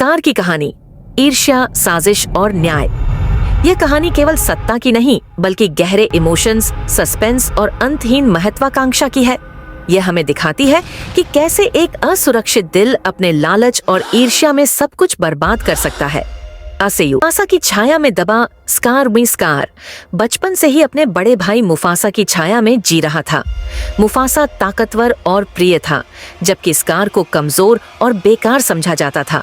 Scar की कहानी, ईर्ष्या, साजिश और न्याय। यह कहानी केवल सत्ता की नहीं बल्कि गहरे इमोशंस, सस्पेंस और अंतहीन महत्वाकांक्षा की है। यह हमें दिखाती है कि कैसे एक असुरक्षित दिल अपने लालच और ईर्ष्या में सब कुछ बर्बाद कर सकता है। मुफासा की छाया में दबा स्कार बचपन से ही अपने बड़े भाई मुफासा की छाया में जी रहा था। मुफासा ताकतवर और प्रिय था, जबकि स्कार को कमजोर और बेकार समझा जाता था।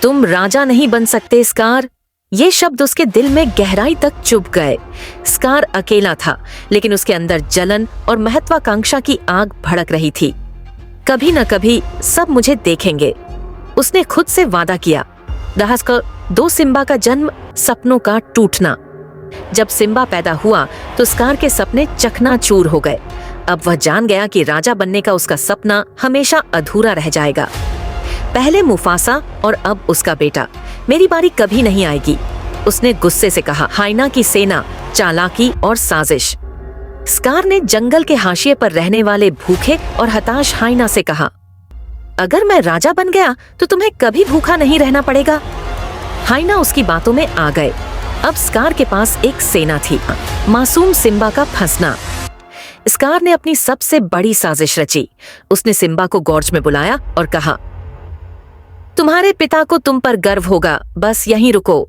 तुम राजा नहीं बन सकते स्कार, ये शब्द उसके दिल में गहराई तक चुभ गए। स्कार अकेला था, लेकिन उसके अंदर जलन और महत्वाकांक्षा की आग भड़क रही थी। कभी न कभी सब मुझे देखेंगे, उसने खुद से वादा किया। रहस्य 2 सिम्बा का जन्म, सपनों का टूटना। जब सिम्बा पैदा हुआ तो स्कार के सपने चकनाचूर हो गए। अब वह जान गया कि राजा बनने का उसका सपना हमेशा अधूरा रह जाएगा। पहले मुफासा और अब उसका बेटा, मेरी बारी कभी नहीं आएगी, उसने गुस्से से कहा। हाइना की सेना, चालाकी और साजिश। स्कार ने जंगल के हाशिए पर रहने वाले भूखे और हताश हाइना से कहा, अगर मैं राजा बन गया तो तुम्हें कभी भूखा नहीं रहना पड़ेगा। हाइना उसकी बातों में आ गए। अब स्कार के पास एक सेना थी। मासूम सिम्बा का फंसना। स्कार ने अपनी सबसे बड़ी साजिश रची। उसने सिम्बा को गोर्ज में बुलाया और कहा, तुम्हारे पिता को तुम पर गर्व होगा, बस यहीं रुको।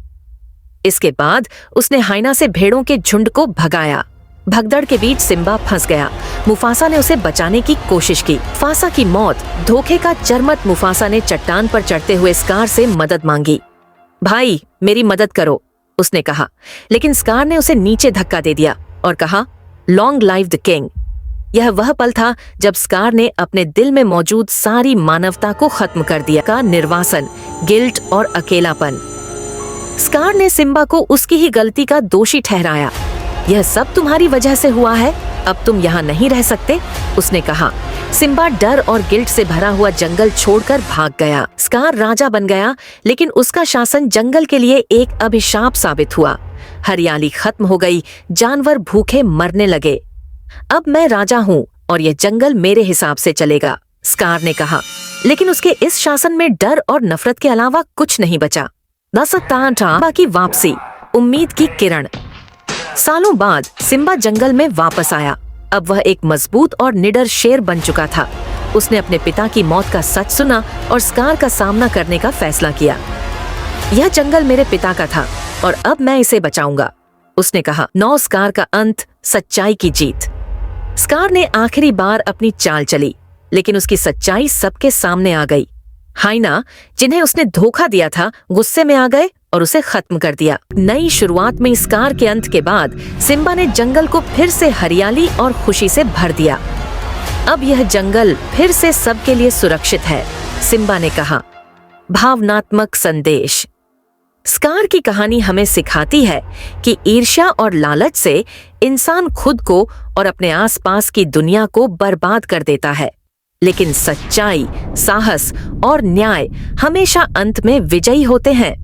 इसके बाद उसने हाइना से भेड़ों के झुंड को भगाया। भगदड़ के बीच सिम्बा फंस गया। मुफासा ने उसे बचाने की कोशिश की। मुफासा की मौत, धोखे का चरमत। मुफासा ने चट्टान पर चढ़ते हुए स्कार से मदद मांगी। भाई, मेरी मदद करो, उसने कहा, लेकिन स्कार ने उसे नीचे धक्का दे दिया और कहा, लॉन्ग लाइव द किंग। यह वह पल था जब स्कार ने अपने दिल में मौजूद सारी मानवता को खत्म कर दिया। का निर्वासन, गिल्ट और अकेलापन। स्कार ने सिम्बा को उसकी ही गलती का दोषी ठहराया। यह सब तुम्हारी वजह से हुआ है, अब तुम यहाँ नहीं रह सकते, उसने कहा। सिम्बा डर और गिल्ट से भरा हुआ जंगल छोड़कर भाग गया। स्कार राजा बन गया, लेकिन उसका शासन जंगल के लिए एक अभिशाप साबित हुआ। हरियाली खत्म हो गई, जानवर भूखे मरने लगे। अब मैं राजा हूँ और यह जंगल मेरे हिसाब से चलेगा, स्कार ने कहा। लेकिन उसके इस शासन में डर और नफरत के अलावा कुछ नहीं बचा। सिम्बा की वापसी, उम्मीद की किरण। सालों बाद सिम्बा जंगल में वापस आया। अब वह एक मजबूत और निडर शेर बन चुका था। उसने अपने पिता की मौत का सच सुना और स्कार का सामना करने का फैसला किया। यह जंगल मेरे पिता का था और अब मैं इसे बचाऊंगा, उसने कहा। स्कार का अंत, सच्चाई की जीत। स्कार ने आखिरी बार अपनी चाल चली, लेकिन उसकी सच्चाई सबके सामने आ गई। हाइना, जिन्हें उसने धोखा दिया था, गुस्से में आ गए और उसे खत्म कर दिया। नई शुरुआत में स्कार के अंत के बाद सिम्बा ने जंगल को फिर से हरियाली और खुशी से भर दिया। अब यह जंगल फिर से सबके लिए सुरक्षित है, सिम्बा ने कहा। भावनात्मक संदेश। स्कार की कहानी हमें सिखाती है कि ईर्ष्या और लालच से इंसान खुद को और अपने आसपास की दुनिया को बर्बाद कर देता है, लेकिन सच्चाई, साहस और न्याय हमेशा अंत में विजयी होते हैं।